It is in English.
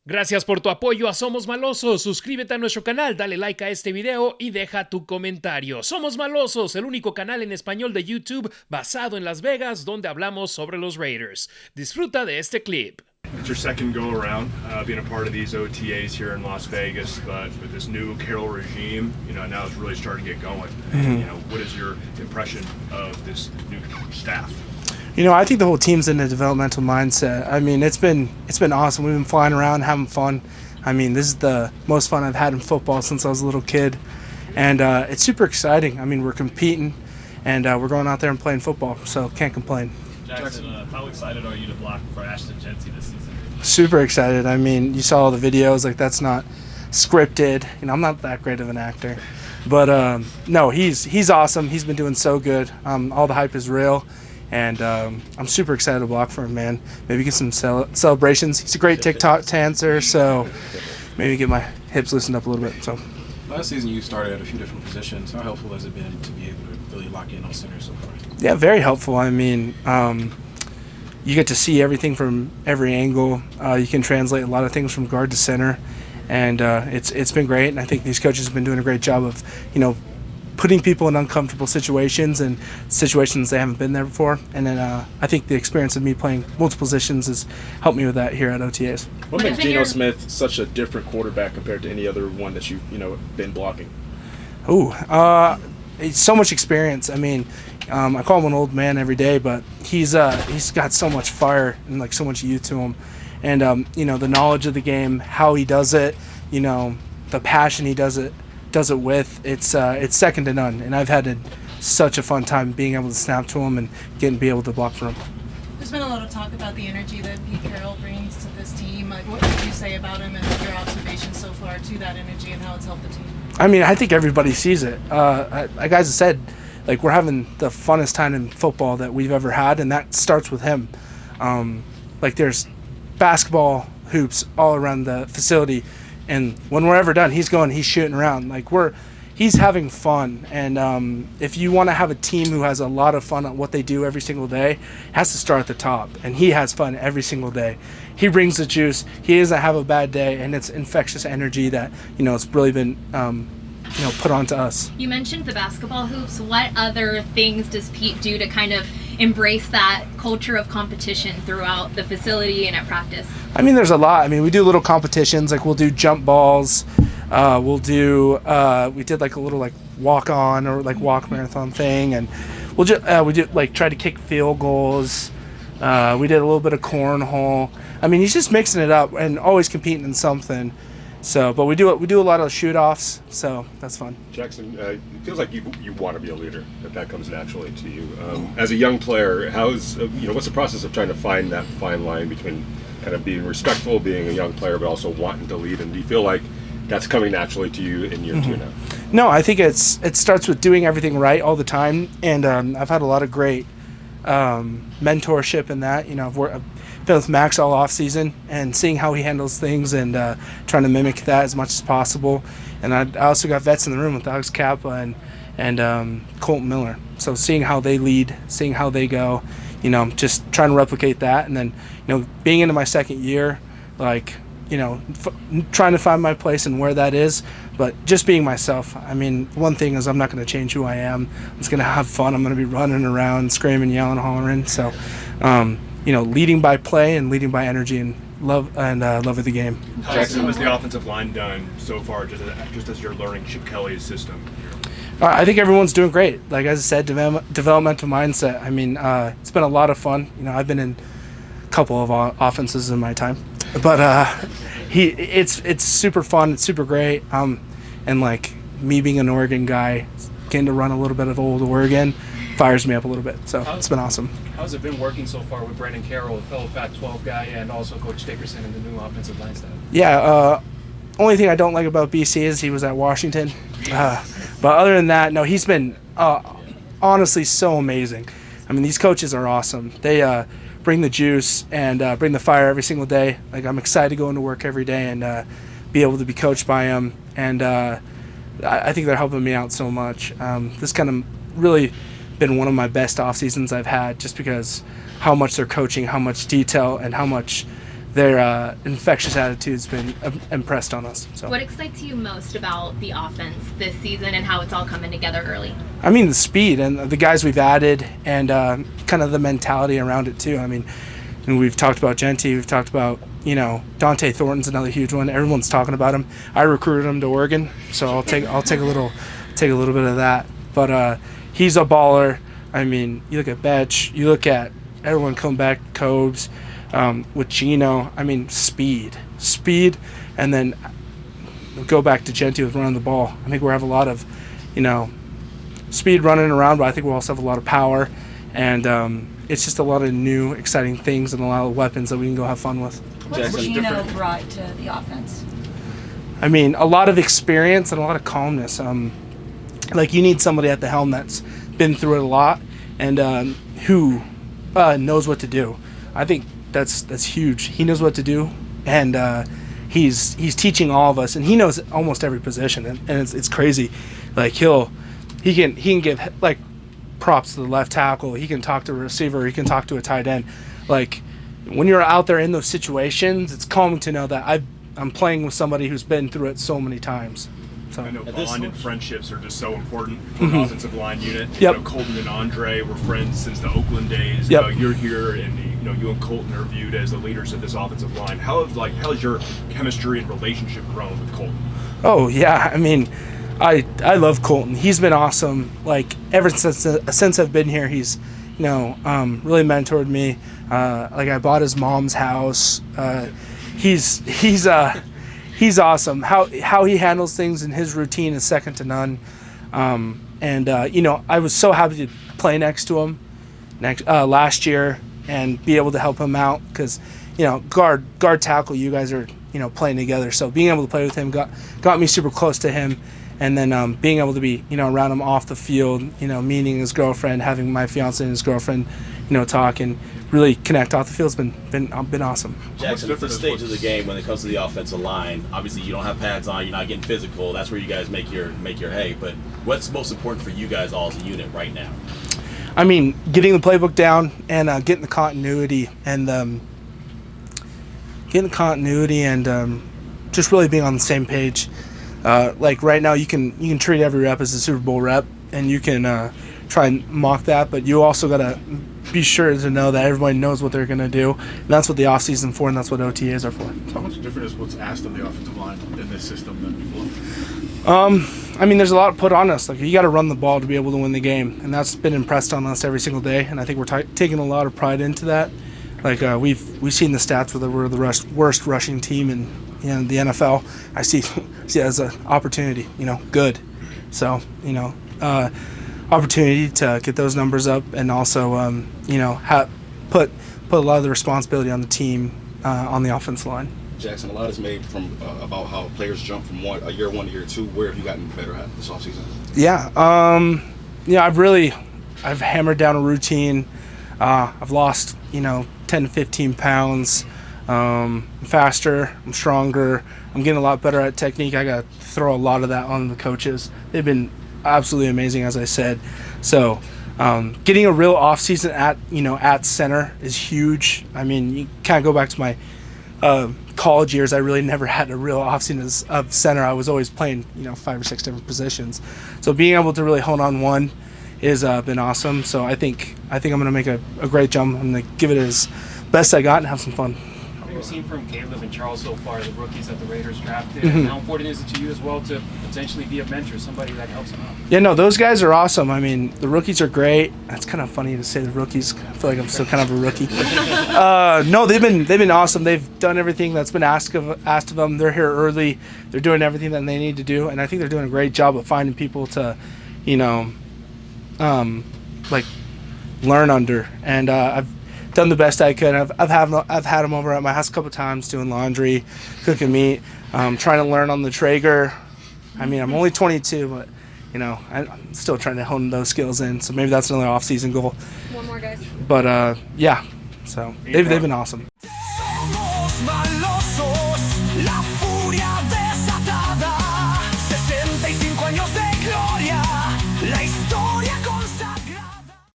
Gracias por tu apoyo a Somos Malosos. Suscríbete a nuestro canal, dale like a este video y deja tu comentario. Somos Malosos, el único canal en español de YouTube basado en Las Vegas donde hablamos sobre los Raiders. Disfruta de este clip. It's your second go around being a part of these OTAs here in Las Vegas, but with this new Carroll regime, now it's really starting to get going. What is your impression of this new staff? I think the whole team's in a developmental mindset. I mean, it's been awesome. We've been flying around, having fun. I mean, this is the most fun I've had in football since I was a little kid, and it's super exciting. I mean, we're competing, and we're going out there and playing football, so can't complain. Jackson, how excited are you to block for Ashton Jency this season? Super excited. I mean, you saw all the videos. Like, that's not scripted. I'm not that great of an actor, but no, he's awesome. He's been doing so good. All the hype is real. And I'm super excited to block for him, man. Maybe get some celebrations. He's a great TikTok dancer, so maybe get my hips loosened up a little bit. So last season you started at a few different positions. How helpful has it been to be able to really lock in on center so far? Yeah, very helpful. I mean, you get to see everything from every angle. You can translate a lot of things from guard to center, and it's been great. And I think these coaches have been doing a great job of, putting people in uncomfortable situations and situations they haven't been there before. And then I think the experience of me playing multiple positions has helped me with that here at OTAs. What makes Geno Smith such a different quarterback compared to any other one that you've been blocking? It's so much experience. I mean, I call him an old man every day, but he's got so much fire and so much youth to him. And the knowledge of the game, how he does it, the passion he does it with, it's second to none, and I've had such a fun time being able to snap to him and be able to block for him. There's been a lot of talk about the energy that Pete Carroll brings to this team. What would you say about him and your observations so far to that energy and how it's helped the team? I mean, I think everybody sees it. Like guys have said, we're having the funnest time in football that we've ever had, and that starts with him. There's basketball hoops all around the facility. And when we're ever done, he's shooting around. He's having fun. And if you want to have a team who has a lot of fun at what they do every single day, it has to start at the top. And he has fun every single day. He brings the juice. He doesn't have a bad day, and it's infectious energy that it's really been put onto us. You mentioned the basketball hoops. What other things does Pete do to kind of embrace that culture of competition throughout the facility and at practice? I mean, there's a lot. I mean, we do little competitions. We'll do jump balls. We did a little walk on or walk marathon thing, and we did try to kick field goals. We did a little bit of cornhole. I mean, he's just mixing it up and always competing in something. So, but we do a lot of shoot-offs, so that's fun. Jackson, it feels like you want to be a leader, that comes naturally to you. As a young player, what's the process of trying to find that fine line between kind of being respectful, being a young player, but also wanting to lead? And do you feel like that's coming naturally to you in year two now? No, I think it starts with doing everything right all the time, and I've had a lot of great mentorship in that. I've been with Max all off season and seeing how he handles things and trying to mimic that as much as possible. And I also got vets in the room with Alex Kappa and Colton Miller. So seeing how they lead, seeing how they go, just trying to replicate that. And then, being into my second year, trying to find my place and where that is, but just being myself. I mean, one thing is I'm not going to change who I am. I'm just going to have fun. I'm going to be running around, screaming, yelling, hollering. So, leading by play and leading by energy and love of the game. Jackson, has the offensive line done so far, just as you're learning Chip Kelly's system? I think everyone's doing great. As I said, developmental mindset. I mean, it's been a lot of fun. I've been in a couple of offenses in my time, but it's super fun. It's super great. And me being an Oregon guy, getting to run a little bit of old Oregon fires me up a little bit. So it's been awesome. How's it been working so far with Brandon Carroll, a fellow Pac-12 guy, and also Coach Dickerson and the new offensive line staff? Yeah, only thing I don't like about BC is he was at Washington. But other than that, no, he's been honestly so amazing. I mean, these coaches are awesome. They bring the juice and bring the fire every single day. I'm excited to go into work every day and be able to be coached by them. And I think they're helping me out so much. This kind of really been one of my best off seasons I've had, just because how much they're coaching, how much detail, and how much their infectious attitude's been impressed on us. So. What excites you most about the offense this season and how it's all coming together early? I mean, the speed and the guys we've added and kind of the mentality around it too. I mean, and we've talked about Genty, we've talked about, Dante Thornton's another huge one. Everyone's talking about him. I recruited him to Oregon, so I'll take a little bit of that. But he's a baller. I mean, you look at Betch, you look at everyone coming back, Cobes, with Gino. I mean, speed, and then go back to Genty with running the ball. I think we have a lot of, speed running around, but I think we also have a lot of power, and it's just a lot of new, exciting things and a lot of weapons that we can go have fun with. What's Gino brought to the offense? I mean, a lot of experience and a lot of calmness. Like, you need somebody at the helm that's been through it a lot and who knows what to do. I think that's huge. He knows what to do, and he's teaching all of us, and he knows almost every position, and it's crazy. Like, he can give like props to the left tackle. He can talk to a receiver. He can talk to a tight end. Like, when you're out there in those situations, it's calming to know that I'm playing with somebody who's been through it so many times. So. I know bond and friendships are just so important for an offensive line unit. Yep. Colton and Andre were friends since the Oakland days. Yep. You're here, and you and Colton are viewed as the leaders of this offensive line. How's your chemistry and relationship grown with Colton? Oh yeah, I mean, I love Colton. He's been awesome. Like, ever since I've been here, he's really mentored me. Like, I bought his mom's house. He's awesome. How he handles things in his routine is second to none. I was so happy to play next to him last year and be able to help him out because, guard tackle, you guys are playing together. So being able to play with him got me super close to him. And then being able to be, around him off the field, meeting his girlfriend, having my fiance and his girlfriend, talk and really connect off the field has been awesome. Jackson, it's the stage of the game when it comes to the offensive line. Obviously, you don't have pads on, you're not getting physical. That's where you guys make your hay. But what's most important for you guys all as a unit right now? I mean, getting the playbook down and getting the continuity and just really being on the same page. Like right now, you can treat every rep as a Super Bowl rep, and you can try and mock that, but you also got to be sure to know that everybody knows what they're going to do. And that's what the offseason for, and that's what OTAs are for. How much different is what's asked of the offensive line in this system than before? I mean, there's a lot put on us. Like, you got to run the ball to be able to win the game, and that's been impressed on us every single day. And I think we're taking a lot of pride into that. Like, we've seen the stats where we're the worst rushing team in the NFL. I see it as an opportunity. Good. So opportunity to get those numbers up, and also put a lot of the responsibility on the team on the offensive line. Jackson, a lot is made from about how players jump from year one to year two. Where have you gotten better at this offseason? I've hammered down a routine. I've lost 10 to 15 pounds. I'm faster, I'm stronger, I'm getting a lot better at technique. I got to throw a lot of that on the coaches. They've been absolutely amazing, as I said. So getting a real offseason at center is huge. I mean, you kind of go back to my college years. I really never had a real offseason of center. I was always playing 5 or 6 different positions. So being able to really hone on one has been awesome. So I think I'm going to make a great jump. I'm going to give it as best I got and have some fun. We've seen from Caleb and Charles so far, the rookies that the Raiders drafted. Mm-hmm. How important is it to you as well to potentially be a mentor, somebody that helps them out? Yeah, no, those guys are awesome. I mean, the rookies are great. That's kind of funny to say the rookies. I feel like I'm still kind of a rookie. No, they've been awesome. They've done everything that's been asked of them. They're here early. They're doing everything that they need to do, and I think they're doing a great job of finding people to, learn under. And I've done the best I could. I've had them over at my house a couple times doing laundry, cooking meat, trying to learn on the Traeger. I mean, I'm only 22, but I'm still trying to hone those skills in. So maybe that's another off-season goal. One more, guys. But so they've been awesome.